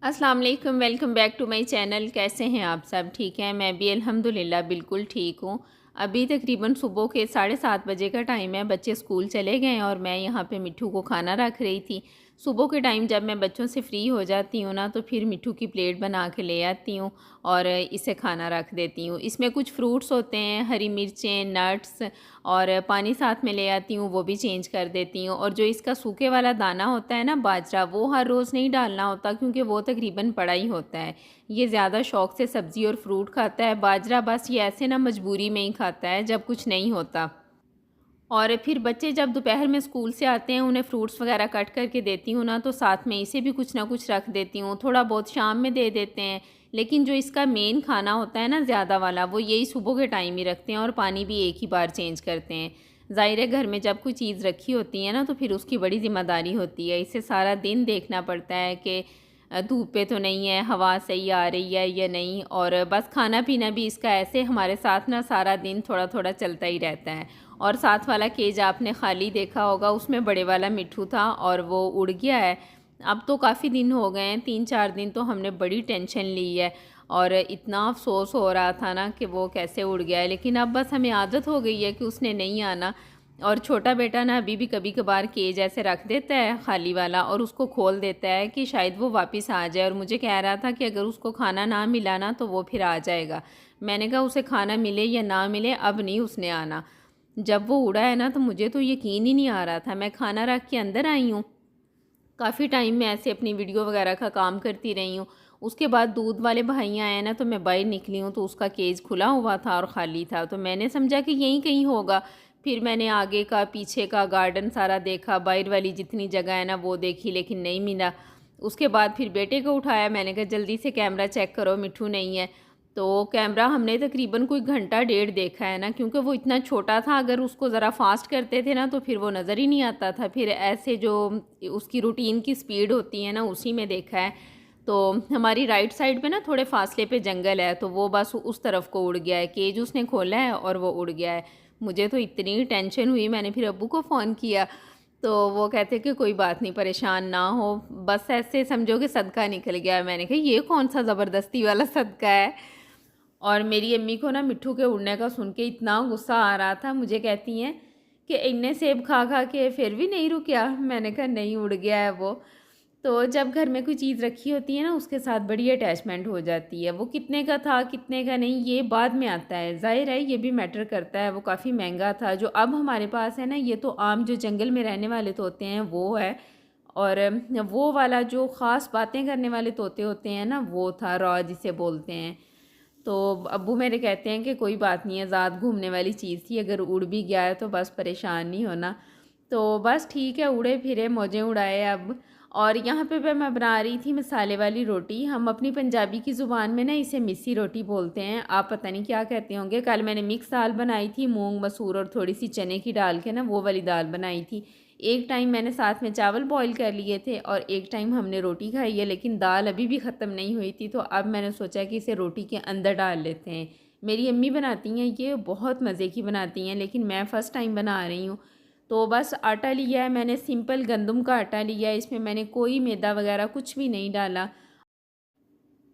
अस्सलाम वालेकुम, welcome back to my channel. कैसे हैं आप सब? ठीक हैं? मैं भी अल्हम्दुलिल्लाह बिल्कुल ठीक हूँ। अभी तकरीबन सुबह के 7:30 बजे का टाइम है। बच्चे स्कूल चले गए और मैं यहाँ पे मिट्ठू को खाना रख रही थी। सुबह के टाइम जब मैं बच्चों से फ्री हो जाती हूँ ना, तो फिर मिट्ठू की प्लेट बना के ले आती हूँ और इसे खाना रख देती हूँ। इसमें कुछ फ्रूट्स होते हैं, हरी मिर्चें, नट्स और पानी साथ में ले आती हूँ, वो भी चेंज कर देती हूँ। और जो इसका सूखे वाला दाना होता है ना, बाजरा, वो हर रोज़ नहीं डालना होता क्योंकि वो तकरीबन पड़ा ही होता है। ये ज़्यादा शौक़ से सब्ज़ी और फ्रूट खाता है। बाजरा बस ये ऐसे ना मजबूरी में ही खाता है जब कुछ नहीं होता। और फिर बच्चे जब दोपहर में स्कूल से आते हैं, उन्हें फ्रूट्स वगैरह कट करके देती हूँ ना, तो साथ में इसे भी कुछ ना कुछ रख देती हूँ। थोड़ा बहुत शाम में दे देते हैं, लेकिन जो इसका मेन खाना होता है ना ज़्यादा वाला, वो यही सुबह के टाइम ही रखते हैं और पानी भी एक ही बार चेंज करते हैं। ज़ाहिर है घर में जब कोई चीज़ रखी होती है ना, तो फिर उसकी बड़ी ज़िम्मेदारी होती है। इसे सारा दिन देखना पड़ता है कि धूप पे तो नहीं है, हवा सही आ रही है या नहीं, और बस खाना पीना भी इसका ऐसे हमारे साथ ना सारा दिन थोड़ा थोड़ा चलता ही रहता है। और साथ वाला केज आपने खाली देखा होगा, उसमें बड़े वाला मिट्ठू था और वो उड़ गया है। अब तो काफ़ी दिन हो गए हैं, 3-4 दिन तो हमने बड़ी टेंशन ली है और इतना अफसोस हो रहा था ना कि वो कैसे उड़ गया है। लेकिन अब बस हमें आदत हो गई है कि उसने नहीं आना। और छोटा बेटा ना अभी भी कभी कभार केज ऐसे रख देता है खाली वाला और उसको खोल देता है कि शायद वो वापस आ जाए, और मुझे कह रहा था कि अगर उसको खाना ना मिला ना तो वो फिर आ जाएगा। मैंने कहा उसे खाना मिले या ना मिले, अब नहीं उसने आना। जब वो उड़ा है ना, तो मुझे तो यकीन ही नहीं आ रहा था। मैं खाना रख के अंदर आई हूँ, काफ़ी टाइम में ऐसे अपनी वीडियो वगैरह का काम करती रही हूँ। उसके बाद दूध वाले भाई आए ना, तो मैं बाहर निकली हूँ तो उसका केज खुला हुआ था और ख़ाली था, तो मैंने समझा कि यहीं कहीं होगा। फिर मैंने आगे का पीछे का गार्डन सारा देखा, बाहर वाली जितनी जगह है ना वो देखी, लेकिन नहीं मिला। उसके बाद फिर बेटे को उठाया, मैंने कहा जल्दी से कैमरा चेक करो, मिट्ठू नहीं है। तो कैमरा हमने तकरीबन कोई घंटा डेढ़ देखा है ना, क्योंकि वो इतना छोटा था। अगर उसको ज़रा फास्ट करते थे ना तो फिर वो नज़र ही नहीं आता था। फिर ऐसे जो उसकी रूटीन की स्पीड होती है ना, उसी में देखा है। तो हमारी राइट साइड पे ना थोड़े फासले पे जंगल है, तो वो बस उस तरफ को उड़ गया है। केज उसने खोला है और वो उड़ गया है। मुझे तो इतनी टेंशन हुई, मैंने फिर अब्बू को फ़ोन किया, तो वो कहते कि कोई बात नहीं, परेशान ना हो, बस ऐसे समझो कि सदका निकल गया। मैंने कहा ये कौन सा ज़बरदस्ती वाला सदका है। और मेरी अम्मी को ना मिट्ठू के उड़ने का सुन के इतना गुस्सा आ रहा था। मुझे कहती हैं कि इन्ने सेब खा खा के फिर भी नहीं रुकिया। मैंने कहा नहीं, उड़ गया है वो। तो जब घर में कोई चीज़ रखी होती है ना, उसके साथ बड़ी अटैचमेंट हो जाती है। वो कितने का था कितने का नहीं, ये बाद में आता है। ज़ाहिर है ये भी मैटर करता है। वो काफ़ी महंगा था। जो अब हमारे पास है ना, ये तो आम जो जंगल में रहने वाले तोते हैं वो है, और वो वाला जो ख़ास बातें करने वाले तोते होते हैं ना, वो था रॉ जिसे बोलते हैं। तो अब्बू मेरे कहते हैं कि कोई बात नहीं है, ज़्यादा घूमने वाली चीज़ थी, अगर उड़ भी गया है तो बस परेशान नहीं होना। तो बस ठीक है, उड़े फिरे मौजें उड़ाए अब। और यहाँ पे मैं बना रही थी मसाले वाली रोटी। हम अपनी पंजाबी की ज़ुबान में ना इसे मिस्सी रोटी बोलते हैं, आप पता नहीं क्या कहते होंगे। कल मैंने मिक्स दाल बनाई थी, मूंग मसूर और थोड़ी सी चने की डाल के ना, वो वाली दाल बनाई थी। एक टाइम मैंने साथ में चावल बॉईल कर लिए थे और एक टाइम हमने रोटी खाई है, लेकिन दाल अभी भी ख़त्म नहीं हुई थी, तो अब मैंने सोचा कि इसे रोटी के अंदर डाल लेते हैं। मेरी अम्मी बनाती हैं, ये बहुत मज़े की बनाती हैं, लेकिन मैं फ़र्स्ट टाइम बना रही हूँ। तो बस आटा लिया है मैंने, सिंपल गंदम का आटा लिया है, इसमें मैंने कोई मैदा वगैरह कुछ भी नहीं डाला।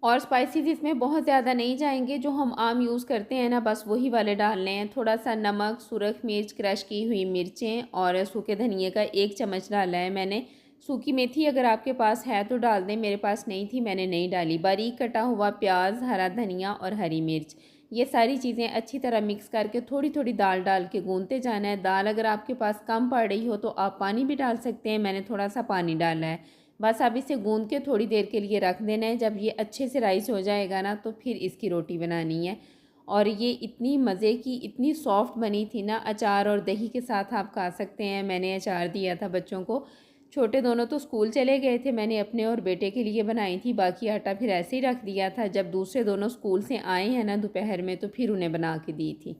और स्पाइसेस इसमें बहुत ज़्यादा नहीं जाएंगे, जो हम आम यूज़ करते हैं ना, बस वही वाले डालने हैं। थोड़ा सा नमक, सुरख मिर्च, क्रश की हुई मिर्चें और सूखे धनिए का 1 चम्मच डाला है मैंने। सूखी मेथी अगर आपके पास है तो डाल दें, मेरे पास नहीं थी, मैंने नहीं डाली। बारीक कटा हुआ प्याज, हरा धनिया और हरी मिर्च, ये सारी चीज़ें अच्छी तरह मिक्स करके थोड़ी थोड़ी दाल डाल के गूँथते जाना है। दाल अगर आपके पास कम पड़ रही हो तो आप पानी भी डाल सकते हैं, मैंने थोड़ा सा पानी डाला है। बस अब इसे गूंद के थोड़ी देर के लिए रख देना है। जब ये अच्छे से राइस हो जाएगा ना, तो फिर इसकी रोटी बनानी है। और ये इतनी मज़े की, इतनी सॉफ्ट बनी थी ना, अचार और दही के साथ आप खा सकते हैं। मैंने अचार दिया था बच्चों को, छोटे दोनों तो स्कूल चले गए थे, मैंने अपने और बेटे के लिए बनाई थी, बाकी आटा फिर ऐसे ही रख दिया था। जब दूसरे दोनों स्कूल से आए हैं ना दोपहर में, तो फिर उन्हें बना के दी थी।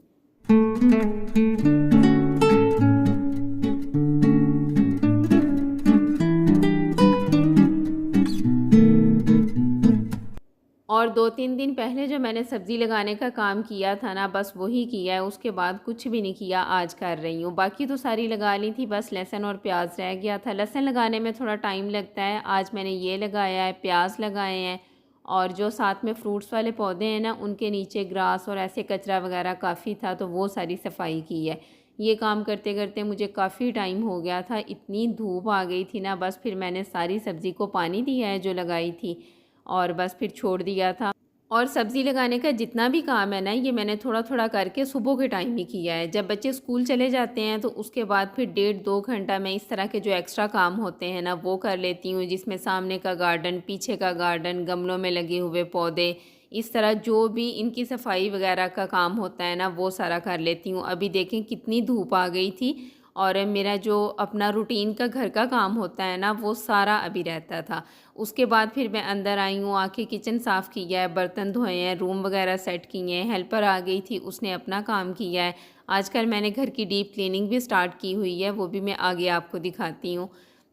और 2-3 दिन पहले जो मैंने सब्ज़ी लगाने का काम किया था ना, बस वही किया है, उसके बाद कुछ भी नहीं किया, आज कर रही हूँ। बाकी तो सारी लगा ली थी, बस लहसुन और प्याज रह गया था। लहसुन लगाने में थोड़ा टाइम लगता है, आज मैंने ये लगाया है, प्याज लगाए हैं, और जो साथ में फ्रूट्स वाले पौधे हैं ना, उनके नीचे ग्रास और ऐसे कचरा वगैरह काफ़ी था, तो वो सारी सफाई की है। ये काम करते करते मुझे काफ़ी टाइम हो गया था, इतनी धूप आ गई थी ना, बस फिर मैंने सारी सब्ज़ी को पानी दिया है जो लगाई थी, और बस फिर छोड़ दिया था। और सब्ज़ी लगाने का जितना भी काम है ना, ये मैंने थोड़ा थोड़ा करके सुबह के टाइम ही किया है। जब बच्चे स्कूल चले जाते हैं तो उसके बाद फिर 1.5-2 घंटा मैं इस तरह के जो एक्स्ट्रा काम होते हैं ना, वो कर लेती हूँ, जिसमें सामने का गार्डन, पीछे का गार्डन, गमलों में लगे हुए पौधे, इस तरह जो भी इनकी सफाई वगैरह का काम होता है ना, वो सारा कर लेती हूँ। अभी देखें कितनी धूप आ गई थी, और मेरा जो अपना रूटीन का घर का काम होता है ना, वो सारा अभी रहता था। उसके बाद फिर मैं अंदर आई हूँ, आके किचन साफ़ किया है, बर्तन धोए हैं, रूम वगैरह सेट किए हैं, हेल्पर आ गई थी, उसने अपना काम किया है। आजकल मैंने घर की डीप क्लीनिंग भी स्टार्ट की हुई है, वो भी मैं आगे आपको दिखाती हूँ।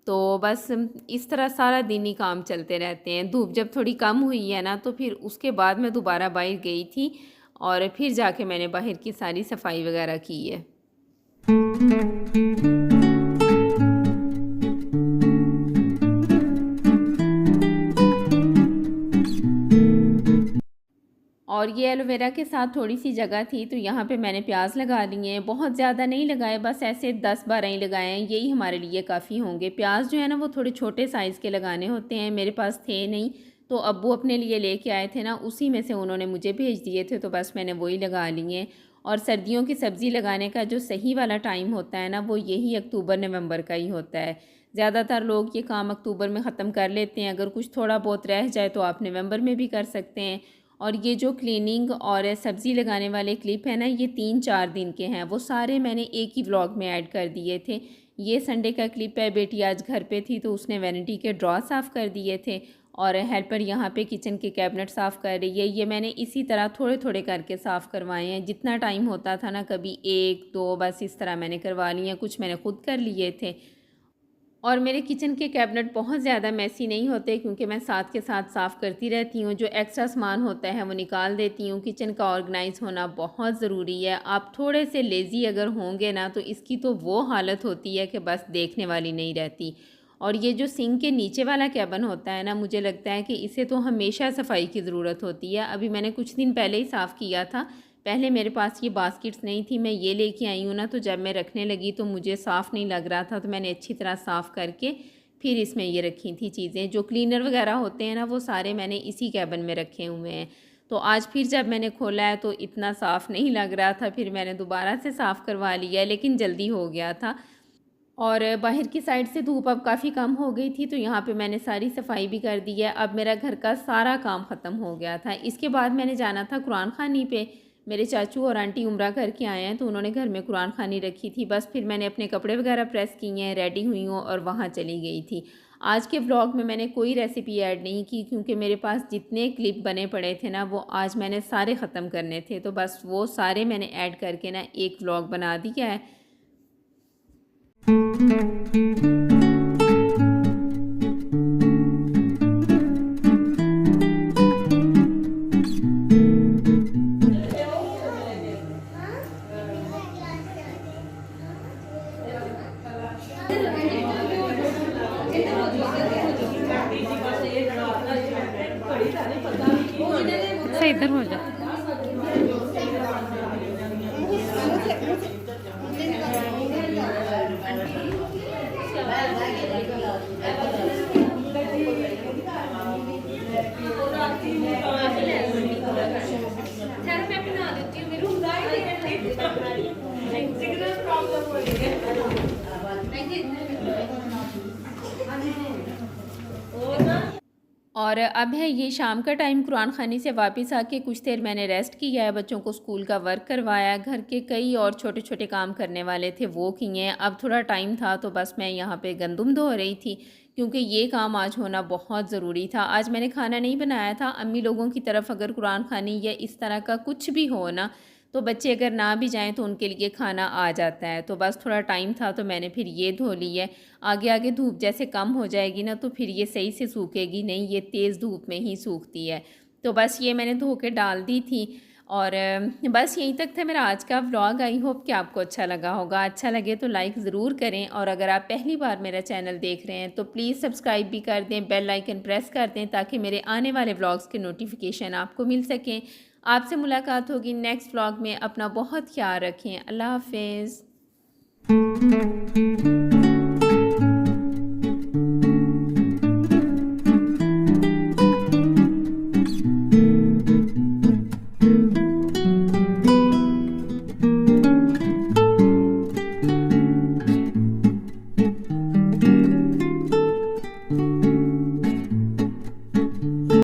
तो बस इस तरह सारा दिन ही काम चलते रहते हैं। धूप जब थोड़ी कम हुई है ना, तो फिर उसके बाद मैं दोबारा बाहर गई थी, और फिर जाके मैंने बाहर की सारी सफाई वगैरह की है। और ये एलोवेरा के साथ थोड़ी सी जगह थी, तो यहाँ पे मैंने प्याज लगा लिए हैं। बहुत ज़्यादा नहीं लगाए, बस ऐसे 10-12 ही लगाए हैं, यही हमारे लिए काफ़ी होंगे। प्याज जो है ना, वो थोड़े छोटे साइज़ के लगाने होते हैं, मेरे पास थे नहीं, तो अब्बू अपने लिए लेके आए थे ना, उसी में से उन्होंने मुझे भेज दिए थे, तो बस मैंने वही लगा लिए। और सर्दियों की सब्ज़ी लगाने का जो सही वाला टाइम होता है ना, वो यही अक्टूबर-नवंबर का ही होता है। ज़्यादातर लोग ये काम अक्टूबर में ख़त्म कर लेते हैं, अगर कुछ थोड़ा बहुत रह जाए तो आप नवंबर में भी कर सकते हैं। और ये जो क्लीनिंग और सब्ज़ी लगाने वाले क्लिप है ना, ये 3-4 दिन के हैं, वो सारे मैंने एक ही व्लॉग में ऐड कर दिए थे। ये संडे का क्लिप है, बेटी आज घर पे थी तो उसने वैनिटी के ड्रॉ साफ़ कर दिए थे, और हेल्पर यहाँ पे किचन के कैबिनेट साफ़ कर रही है। ये मैंने इसी तरह थोड़े थोड़े करके साफ़ करवाए हैं, जितना टाइम होता था ना, कभी 1-2 बस इस तरह मैंने करवा लिए हैं, कुछ मैंने खुद कर लिए थे। और मेरे किचन के कैबिनेट बहुत ज़्यादा मैसी नहीं होते, क्योंकि मैं साथ के साथ साफ़ करती रहती हूँ। जो एक्स्ट्रा सामान होता है वो निकाल देती हूँ। किचन का ऑर्गेनाइज़ होना बहुत ज़रूरी है। आप थोड़े से लेज़ी अगर होंगे ना, तो इसकी तो वो हालत होती है कि बस देखने वाली नहीं रहती। और ये जो सिंक के नीचे वाला कैबिन होता है ना, मुझे लगता है कि इसे तो हमेशा सफाई की ज़रूरत होती है। अभी मैंने कुछ दिन पहले ही साफ़ किया था। पहले मेरे पास ये बास्केट्स नहीं थी, मैं ये लेके आई हूँ ना, तो जब मैं रखने लगी तो मुझे साफ़ नहीं लग रहा था, तो मैंने अच्छी तरह साफ़ करके फिर इसमें ये रखी थी चीज़ें। जो क्लीनर वगैरह होते हैं ना, वो सारे मैंने इसी कैबिन में रखे हुए हैं। तो आज फिर जब मैंने खोला है तो इतना साफ़ नहीं लग रहा था, फिर मैंने दोबारा से साफ़ करवा लिया, लेकिन जल्दी हो गया था। और बाहर की साइड से धूप अब काफ़ी कम हो गई थी, तो यहाँ पे मैंने सारी सफाई भी कर दी है। अब मेरा घर का सारा काम ख़त्म हो गया था। इसके बाद मैंने जाना था कुरान खानी पे। मेरे चाचू और आंटी उम्रा करके आए हैं, तो उन्होंने घर में कुरान खानी रखी थी। बस फिर मैंने अपने कपड़े वगैरह प्रेस किए हैं, रेडी हुई हूँ और वहाँ चली गई थी। आज के व्लॉग में मैंने कोई रेसिपी ऐड नहीं की, क्योंकि मेरे पास जितने क्लिप बने पड़े थे ना, वो आज मैंने सारे ख़त्म करने थे, तो बस वो सारे मैंने ऐड करके ना एक व्लॉग बना दिया है। अच्छा, इधर हो जा। और और अब है ये शाम का टाइम, कुरान खानी से वापस आके कुछ देर मैंने रेस्ट किया है, बच्चों को स्कूल का वर्क करवाया, घर के कई और छोटे छोटे काम करने वाले थे वो किए हैं। अब थोड़ा टाइम था तो बस मैं यहाँ पे गंदम धो रही थी, क्योंकि ये काम आज होना बहुत ज़रूरी था। आज मैंने खाना नहीं बनाया था। अम्मी लोगों की तरफ अगर कुरान खानी या इस तरह का कुछ भी हो ना, तो बच्चे अगर ना भी जाएं तो उनके लिए खाना आ जाता है। तो बस थोड़ा टाइम था तो मैंने फिर ये धो ली है। आगे आगे धूप जैसे कम हो जाएगी ना तो फिर ये सही से सूखेगी नहीं, ये तेज़ धूप में ही सूखती है। तो बस ये मैंने धो के डाल दी थी। और बस यहीं तक था मेरा आज का व्लॉग। आई होप कि आपको अच्छा लगा होगा। अच्छा लगे तो लाइक ज़रूर करें, और अगर आप पहली बार मेरा चैनल देख रहे हैं तो प्लीज़ सब्सक्राइब भी कर दें, बेल आइकन प्रेस कर दें ताकि मेरे आने वाले व्लॉग्स के नोटिफिकेशन आपको मिल सकें। आपसे मुलाकात होगी नेक्स्ट व्लॉग में। अपना बहुत ख्याल रखें। अल्लाह हाफिज़।